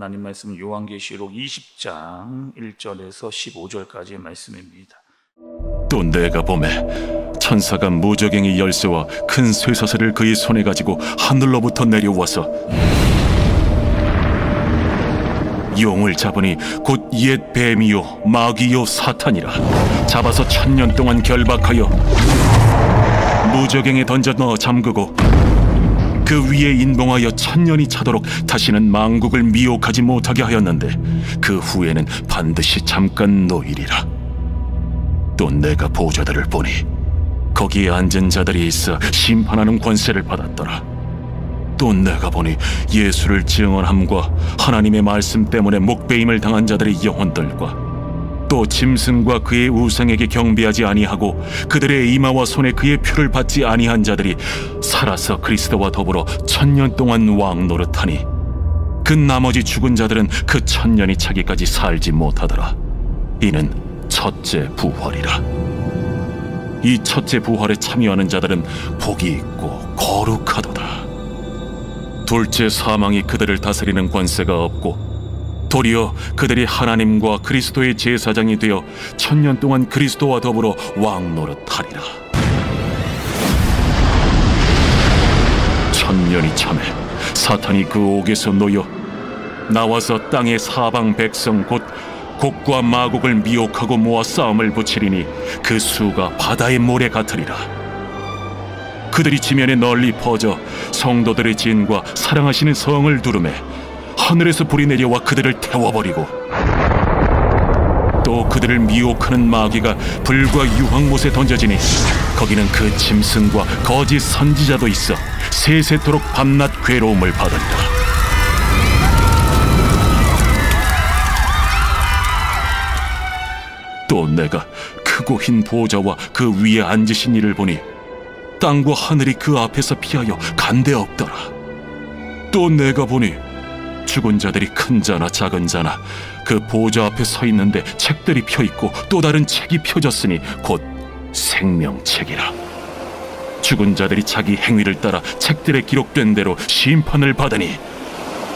하나님 말씀은 요한계시록 20장 1절에서 15절까지의 말씀입니다. 또 내가 보매 천사가 무저갱이 열쇠와 큰 쇠사슬을 그의 손에 가지고 하늘로부터 내려와서 용을 잡으니 곧 옛 뱀이요 마귀요 사탄이라. 잡아서 1000년 동안 결박하여 무저갱에 던져 넣어 잠그고 그 위에 인봉하여 1000년이 차도록 다시는 만국을 미혹하지 못하게 하였는데 그 후에는 반드시 잠깐 놓이리라. 또 내가 보좌들을 보니 거기에 앉은 자들이 있어 심판하는 권세를 받았더라. 또 내가 보니 예수를 증언함과 하나님의 말씀 때문에 목배임을 당한 자들의 영혼들과 또 짐승과 그의 우상에게 경배하지 아니하고 그들의 이마와 손에 그의 표를 받지 아니한 자들이 살아서 그리스도와 더불어 1000년 동안 왕 노릇하니 그 나머지 죽은 자들은 그 1000년이 차기까지 살지 못하더라. 이는 첫째 부활이라. 이 첫째 부활에 참여하는 자들은 복이 있고 거룩하도다. 둘째 사망이 그들을 다스리는 권세가 없고 도리어 그들이 하나님과 그리스도의 제사장이 되어 1000년 동안 그리스도와 더불어 왕 노릇하리라. 1000년이 참에 사탄이 그 옥에서 놓여 나와서 땅의 사방 백성 곧 곡과 마곡을 미혹하고 모아 싸움을 붙이리니 그 수가 바다의 모래 같으리라. 그들이 지면에 널리 퍼져 성도들의 진과 사랑하시는 성을 두르매 하늘에서 불이 내려와 그들을 태워버리고 또 그들을 미혹하는 마귀가 불과 유황못에 던져지니 거기는 그 짐승과 거짓 선지자도 있어 세세토록 밤낮 괴로움을 받으리라. 또 내가 크고 흰 보좌와 그 위에 앉으신 이를 보니 땅과 하늘이 그 앞에서 피하여 간데 없더라. 또 내가 보니 죽은 자들이 큰 자나 작은 자나 그 보좌 앞에 서 있는데 책들이 펴있고 또 다른 책이 펴졌으니 곧 생명책이라. 죽은 자들이 자기 행위를 따라 책들에 기록된 대로 심판을 받으니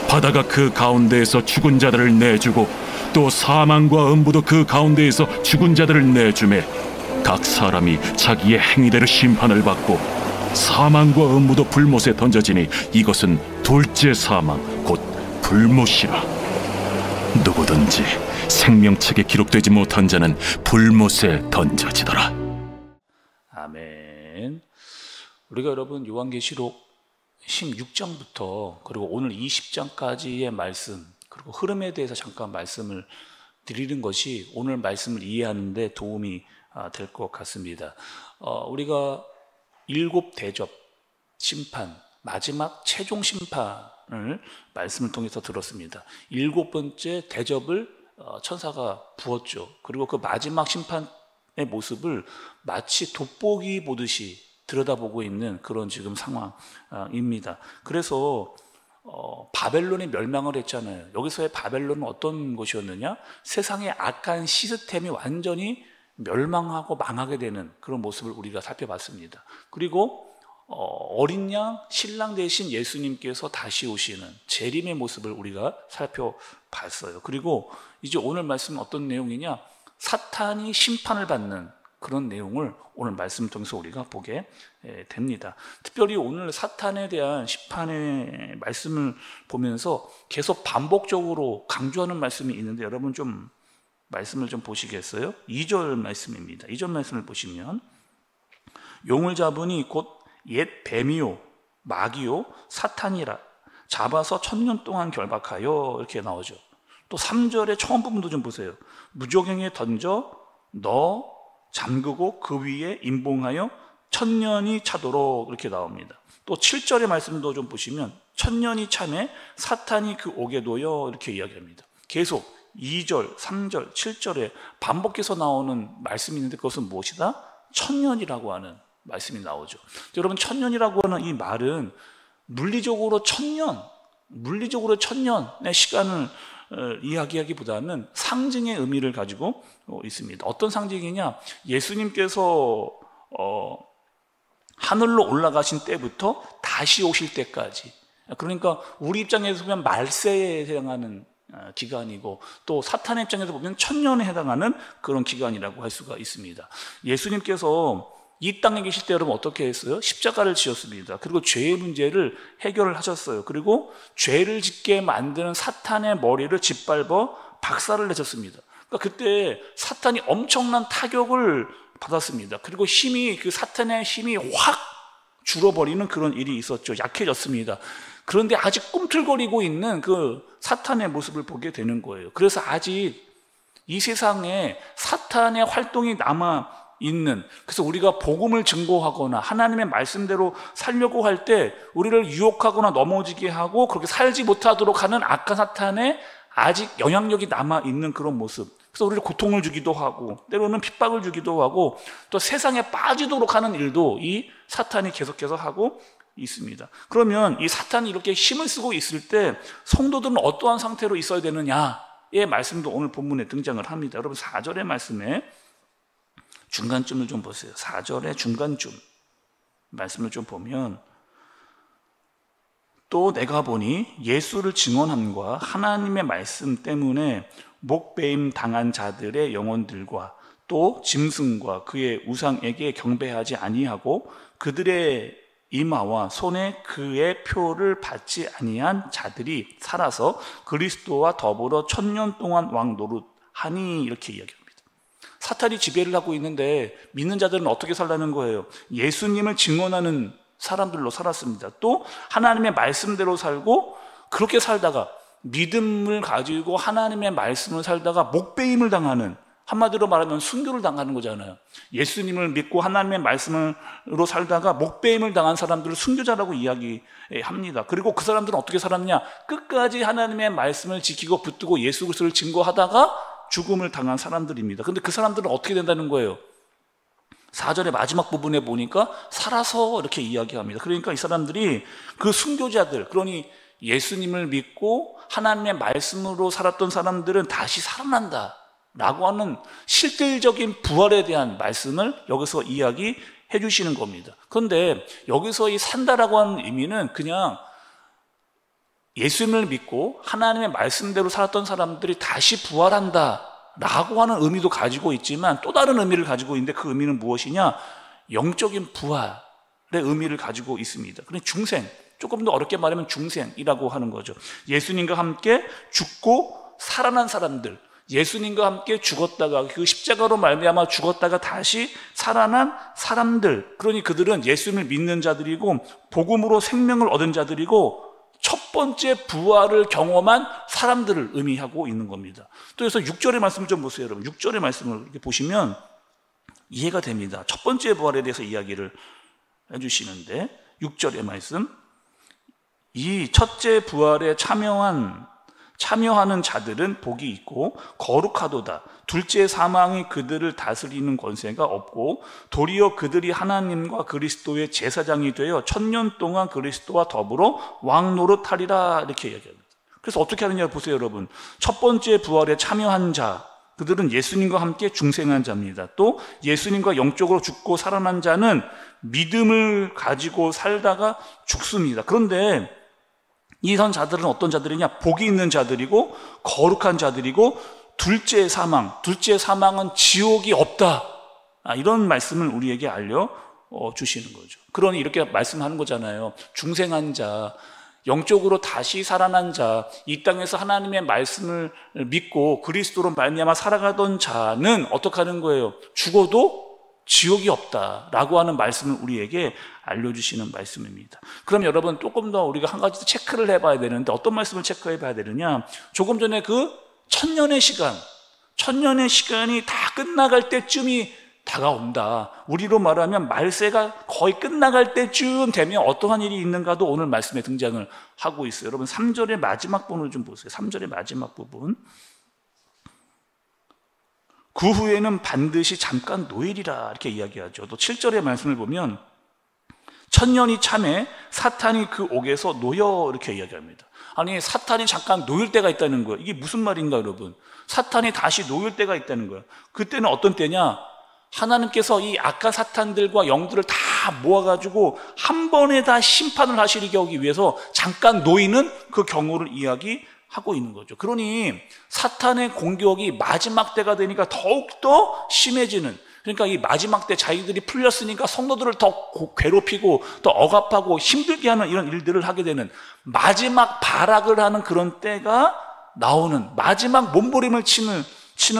바다가 그 가운데에서 죽은 자들을 내주고 또 사망과 음부도 그 가운데에서 죽은 자들을 내주매 각 사람이 자기의 행위대로 심판을 받고 사망과 음부도 불못에 던져지니 이것은 둘째 사망 곧 불못이라. 누구든지 생명책에 기록되지 못한 자는 불못에 던져지더라. 아멘. 우리가 여러분 요한계시록 16장부터 그리고 오늘 20장까지의 말씀 그리고 흐름에 대해서 잠깐 말씀을 드리는 것이 오늘 말씀을 이해하는 데 도움이 될 것 같습니다. 우리가 7 대접 심판, 마지막 최종 심판을 말씀을 통해서 들었습니다. 7번째 대접을 천사가 부었죠. 그리고 그 마지막 심판의 모습을 마치 돋보기 보듯이 들여다보고 있는 그런 지금 상황입니다. 그래서 바벨론이 멸망을 했잖아요. 여기서의 바벨론은 어떤 것이었느냐? 세상의 악한 시스템이 완전히 멸망하고 망하게 되는 그런 모습을 우리가 살펴봤습니다. 그리고 어린 양 신랑 대신 예수님께서 다시 오시는 재림의 모습을 우리가 살펴봤어요. 그리고 이제 오늘 말씀은 어떤 내용이냐? 사탄이 심판을 받는 그런 내용을 오늘 말씀을 통해서 우리가 보게 됩니다. 특별히 오늘 사탄에 대한 심판의 말씀을 보면서 계속 반복적으로 강조하는 말씀이 있는데 여러분 좀 말씀을 좀 보시겠어요? 2절 말씀입니다. 2절 말씀을 보시면 용을 잡으니 곧 옛 뱀이요 마귀요 사탄이라 잡아서 1000년 동안 결박하여 이렇게 나오죠. 또 3절의 처음 부분도 좀 보세요. 무저갱에 던져 넣어 잠그고 그 위에 임봉하여 1000년이 차도록 이렇게 나옵니다. 또 7절의 말씀도 좀 보시면 1000년이 차매 사탄이 그 옥에 놓여 이렇게 이야기합니다. 계속 2절, 3절, 7절에 반복해서 나오는 말씀이 있는데 그것은 무엇이다? 1000년이라고 하는 말씀이 나오죠. 여러분 1000년이라고 하는 이 말은 물리적으로 1000년의 시간을 이야기하기보다는 상징의 의미를 가지고 있습니다. 어떤 상징이냐? 예수님께서 하늘로 올라가신 때부터 다시 오실 때까지, 그러니까 우리 입장에서 보면 말세에 해당하는 기간이고, 또 사탄의 입장에서 보면 천년에 해당하는 그런 기간이라고 할 수가 있습니다. 예수님께서 이 땅에 계실 때 여러분 어떻게 했어요? 십자가를 지었습니다. 그리고 죄의 문제를 해결을 하셨어요. 그리고 죄를 짓게 만드는 사탄의 머리를 짓밟아 박살을 내셨습니다. 그러니까 그때 사탄이 엄청난 타격을 받았습니다. 그리고 그 사탄의 힘이 확 줄어버리는 그런 일이 있었죠. 약해졌습니다. 그런데 아직 꿈틀거리고 있는 그 사탄의 모습을 보게 되는 거예요. 그래서 아직 이 세상에 사탄의 활동이 남아있는, 그래서 우리가 복음을 증거하거나 하나님의 말씀대로 살려고 할 때 우리를 유혹하거나 넘어지게 하고 그렇게 살지 못하도록 하는 악한 사탄의 아직 영향력이 남아있는 그런 모습, 그래서 우리를 고통을 주기도 하고 때로는 핍박을 주기도 하고 또 세상에 빠지도록 하는 일도 이 사탄이 계속해서 하고 있습니다. 그러면 이 사탄이 이렇게 힘을 쓰고 있을 때 성도들은 어떠한 상태로 있어야 되느냐의 말씀도 오늘 본문에 등장을 합니다. 여러분 4절의 말씀에 중간쯤을 좀 보세요. 4절의 중간쯤 말씀을 좀 보면, 또 내가 보니 예수를 증언함과 하나님의 말씀 때문에 목배임 당한 자들의 영혼들과 또 짐승과 그의 우상에게 경배하지 아니하고 그들의 이마와 손에 그의 표를 받지 아니한 자들이 살아서 그리스도와 더불어 천년 동안 왕 노릇하니, 이렇게 이야기합니다. 사탄이 지배를 하고 있는데 믿는 자들은 어떻게 살라는 거예요? 예수님을 증언하는 사람들로 살았습니다. 또 하나님의 말씀대로 살고, 그렇게 살다가 믿음을 가지고 하나님의 말씀을 살다가 목배임을 당하는, 한마디로 말하면 순교를 당하는 거잖아요. 예수님을 믿고 하나님의 말씀으로 살다가 목배임을 당한 사람들을 순교자라고 이야기합니다. 그리고 그 사람들은 어떻게 살았냐? 끝까지 하나님의 말씀을 지키고 붙들고 예수 그리스도를 증거하다가 죽음을 당한 사람들입니다. 그런데 그 사람들은 어떻게 된다는 거예요? 4절의 마지막 부분에 보니까 살아서 이렇게 이야기합니다. 그러니까 이 사람들이 그 순교자들, 그러니 예수님을 믿고 하나님의 말씀으로 살았던 사람들은 다시 살아난다 라고 하는 실질적인 부활에 대한 말씀을 여기서 이야기해 주시는 겁니다. 그런데 여기서 이 산다라고 하는 의미는 그냥 예수님을 믿고 하나님의 말씀대로 살았던 사람들이 다시 부활한다 라고 하는 의미도 가지고 있지만 또 다른 의미를 가지고 있는데, 그 의미는 무엇이냐? 영적인 부활의 의미를 가지고 있습니다. 그런데 중생, 조금 더 어렵게 말하면 중생이라고 하는 거죠. 예수님과 함께 죽고 살아난 사람들, 예수님과 함께 죽었다가 그 십자가로 말미암아 죽었다가 다시 살아난 사람들, 그러니 그들은 예수님을 믿는 자들이고 복음으로 생명을 얻은 자들이고 첫 번째 부활을 경험한 사람들을 의미하고 있는 겁니다. 또 그래서 6절의 말씀을 좀 보세요. 여러분 6절의 말씀을 이렇게 보시면 이해가 됩니다. 첫 번째 부활에 대해서 이야기를 해주시는데, 6절의 말씀, 이 첫째 부활에 참여하는 자들은 복이 있고 거룩하도다. 둘째 사망이 그들을 다스리는 권세가 없고 도리어 그들이 하나님과 그리스도의 제사장이 되어 천년 동안 그리스도와 더불어 왕 노릇하리라, 이렇게 이야기합니다. 그래서 어떻게 하느냐 보세요. 여러분, 첫 번째 부활에 참여한 자, 그들은 예수님과 함께 중생한 자입니다. 또 예수님과 영적으로 죽고 살아난 자는 믿음을 가지고 살다가 죽습니다. 그런데 이런 자들은 어떤 자들이냐? 복이 있는 자들이고 거룩한 자들이고 둘째 사망은 지옥이 없다, 이런 말씀을 우리에게 알려주시는 거죠. 그러니 이렇게 말씀하는 거잖아요. 중생한 자, 영적으로 다시 살아난 자, 이 땅에서 하나님의 말씀을 믿고 그리스도로 말미암아 살아가던 자는 어떻게 하는 거예요? 죽어도 지옥이 없다라고 하는 말씀을 우리에게 알려주시는 말씀입니다. 그럼 여러분, 조금 더 우리가 한 가지 체크를 해봐야 되는데, 어떤 말씀을 체크해 봐야 되느냐? 조금 전에 그 천년의 시간이 다 끝나갈 때쯤이 다가온다. 우리로 말하면 말세가 거의 끝나갈 때쯤 되면 어떠한 일이 있는가도 오늘 말씀에 등장을 하고 있어요. 여러분 3절의 마지막 부분을 좀 보세요. 3절의 마지막 부분, 그 후에는 반드시 잠깐 노일이라, 이렇게 이야기하죠. 또 7절의 말씀을 보면 천년이 참에 사탄이 그 옥에서 놓여, 이렇게 이야기합니다. 아니, 사탄이 잠깐 놓일 때가 있다는 거예요. 이게 무슨 말인가 여러분? 사탄이 다시 놓일 때가 있다는 거예요. 그때는 어떤 때냐? 하나님께서 이 악한 사탄들과 영들을 다 모아가지고 한 번에 다 심판을 하시게 하기 위해서 잠깐 놓이는 그 경우를 하고 있는 거죠. 그러니 사탄의 공격이 마지막 때가 되니까 더욱더 심해지는, 그러니까 이 마지막 때 자기들이 풀렸으니까 성도들을 더 괴롭히고 더 억압하고 힘들게 하는 이런 일들을 하게 되는, 마지막 발악을 하는 그런 때가 나오는, 마지막 몸부림을 치는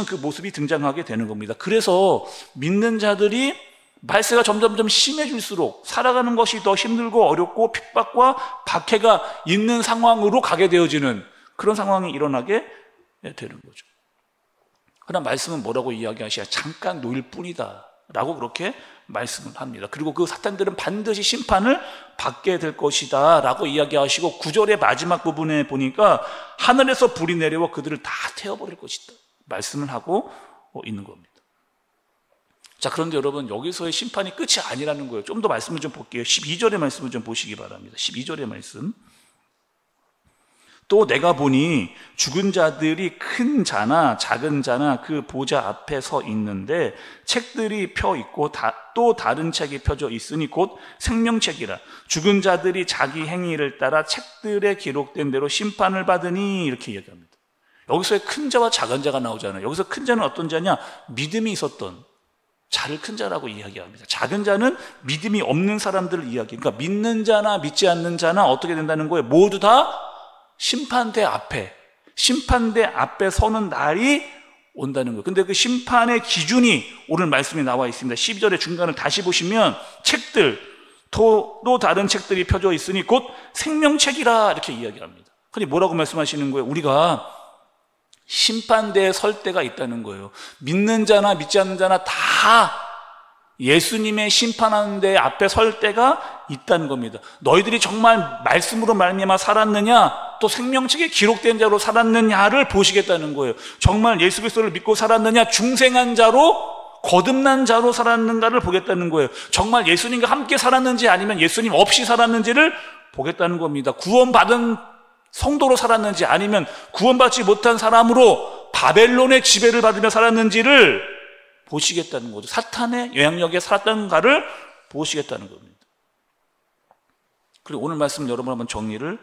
그 모습이 등장하게 되는 겁니다. 그래서 믿는 자들이 말세가 점점점 심해질수록 살아가는 것이 더 힘들고 어렵고 핍박과 박해가 있는 상황으로 가게 되어지는 그런 상황이 일어나게 되는 거죠. 그러나 말씀은 뭐라고 이야기하시냐? 잠깐 놓일 뿐이다 라고 그렇게 말씀을 합니다. 그리고 그 사탄들은 반드시 심판을 받게 될 것이다 라고 이야기하시고 9절의 마지막 부분에 보니까 하늘에서 불이 내려와 그들을 다 태워버릴 것이다 말씀을 하고 있는 겁니다. 자, 그런데 여러분, 여기서의 심판이 끝이 아니라는 거예요. 좀 더 말씀을 좀 볼게요. 12절의 말씀을 좀 보시기 바랍니다. 12절의 말씀. 또 내가 보니 죽은 자들이 큰 자나 작은 자나 그 보좌 앞에 서 있는데 책들이 펴 있고 또 다른 책이 펴져 있으니 곧 생명책이라. 죽은 자들이 자기 행위를 따라 책들에 기록된 대로 심판을 받으니, 이렇게 이야기합니다. 여기서의 큰 자와 작은 자가 나오잖아요. 여기서 큰 자는 어떤 자냐? 믿음이 있었던 자를 큰 자라고 이야기합니다. 작은 자는 믿음이 없는 사람들을 이야기해요. 그러니까 믿는 자나 믿지 않는 자나 어떻게 된다는 거예요? 모두 다 심판대 앞에 서는 날이 온다는 거예요. 근데 그 심판의 기준이 오늘 말씀에 나와 있습니다. 12절의 중간을 다시 보시면 책들, 또 다른 책들이 펴져 있으니 곧 생명책이라 이렇게 이야기합니다. 그런데 뭐라고 말씀하시는 거예요? 우리가 심판대에 설 때가 있다는 거예요. 믿는 자나 믿지 않는 자나 다 예수님의 심판하는 데 앞에 설 때가 있다는 겁니다. 너희들이 정말 말씀으로 말미암아 살았느냐, 또 생명책에 기록된 자로 살았느냐를 보시겠다는 거예요. 정말 예수 그리스도를 믿고 살았느냐, 중생한 자로 거듭난 자로 살았는가를 보겠다는 거예요. 정말 예수님과 함께 살았는지 아니면 예수님 없이 살았는지를 보겠다는 겁니다. 구원받은 성도로 살았는지 아니면 구원받지 못한 사람으로 바벨론의 지배를 받으며 살았는지를 보시겠다는 거죠. 사탄의 영향력에 살았던가를 보시겠다는 겁니다. 그리고 오늘 말씀 여러분 한번 정리를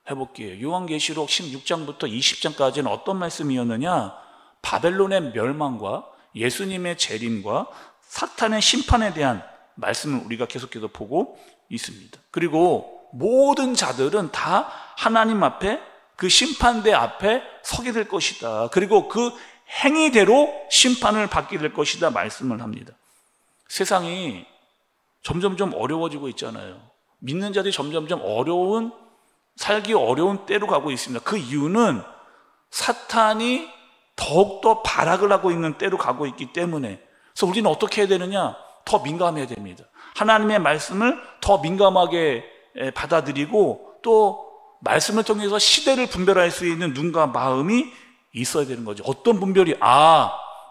해볼게요. 요한계시록 16장부터 20장까지는 어떤 말씀이었느냐? 바벨론의 멸망과 예수님의 재림과 사탄의 심판에 대한 말씀을 우리가 계속해서 보고 있습니다. 그리고 모든 자들은 다 하나님 앞에, 그 심판대 앞에 서게 될 것이다. 그리고 그 행위대로 심판을 받게 될 것이다 말씀을 합니다. 세상이 점점점 어려워지고 있잖아요. 믿는 자들이 점점점 살기 어려운 때로 가고 있습니다. 그 이유는 사탄이 더욱더 발악을 하고 있는 때로 가고 있기 때문에. 그래서 우리는 어떻게 해야 되느냐? 더 민감해야 됩니다. 하나님의 말씀을 더 민감하게 받아들이고 또 말씀을 통해서 시대를 분별할 수 있는 눈과 마음이 있어야 되는 거죠. 어떤 분별이?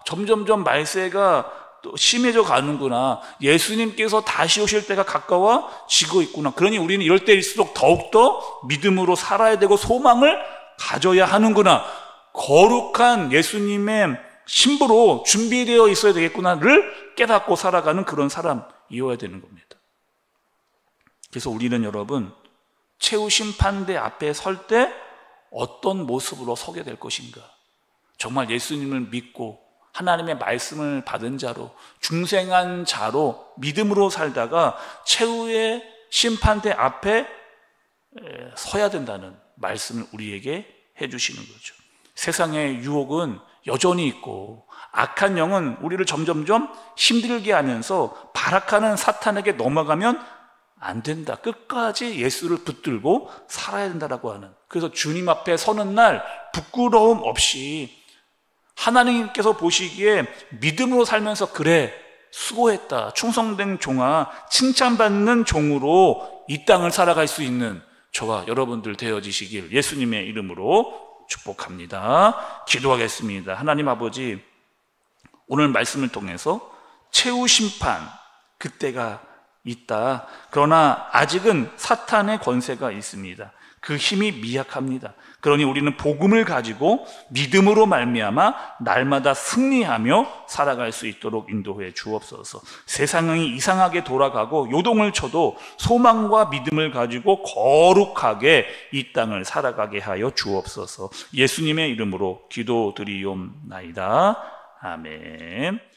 점점점 말세가 또 심해져 가는구나. 예수님께서 다시 오실 때가 가까워지고 있구나. 그러니 우리는 이럴 때일수록 더욱더 믿음으로 살아야 되고 소망을 가져야 하는구나. 거룩한 예수님의 신부로 준비되어 있어야 되겠구나를 깨닫고 살아가는 그런 사람이어야 되는 겁니다. 그래서 우리는 여러분, 최후 심판대 앞에 설 때 어떤 모습으로 서게 될 것인가? 정말 예수님을 믿고 하나님의 말씀을 받은 자로, 중생한 자로 믿음으로 살다가 최후의 심판대 앞에 서야 된다는 말씀을 우리에게 해주시는 거죠. 세상의 유혹은 여전히 있고 악한 영은 우리를 점점점 힘들게 하면서 발악하는 사탄에게 넘어가면 안 된다. 끝까지 예수를 붙들고 살아야 된다라고 하는. 그래서 주님 앞에 서는 날 부끄러움 없이 하나님께서 보시기에 믿음으로 살면서 그래, 수고했다, 충성된 종아, 칭찬받는 종으로 이 땅을 살아갈 수 있는 저와 여러분들 되어지시길 예수님의 이름으로 축복합니다. 기도하겠습니다. 하나님 아버지, 오늘 말씀을 통해서 최후 심판, 그때가 있다. 그러나 아직은 사탄의 권세가 있습니다. 그 힘이 미약합니다. 그러니 우리는 복음을 가지고 믿음으로 말미암아 날마다 승리하며 살아갈 수 있도록 인도해 주옵소서. 세상이 이상하게 돌아가고 요동을 쳐도 소망과 믿음을 가지고 거룩하게 이 땅을 살아가게 하여 주옵소서. 예수님의 이름으로 기도드리옵나이다. 아멘.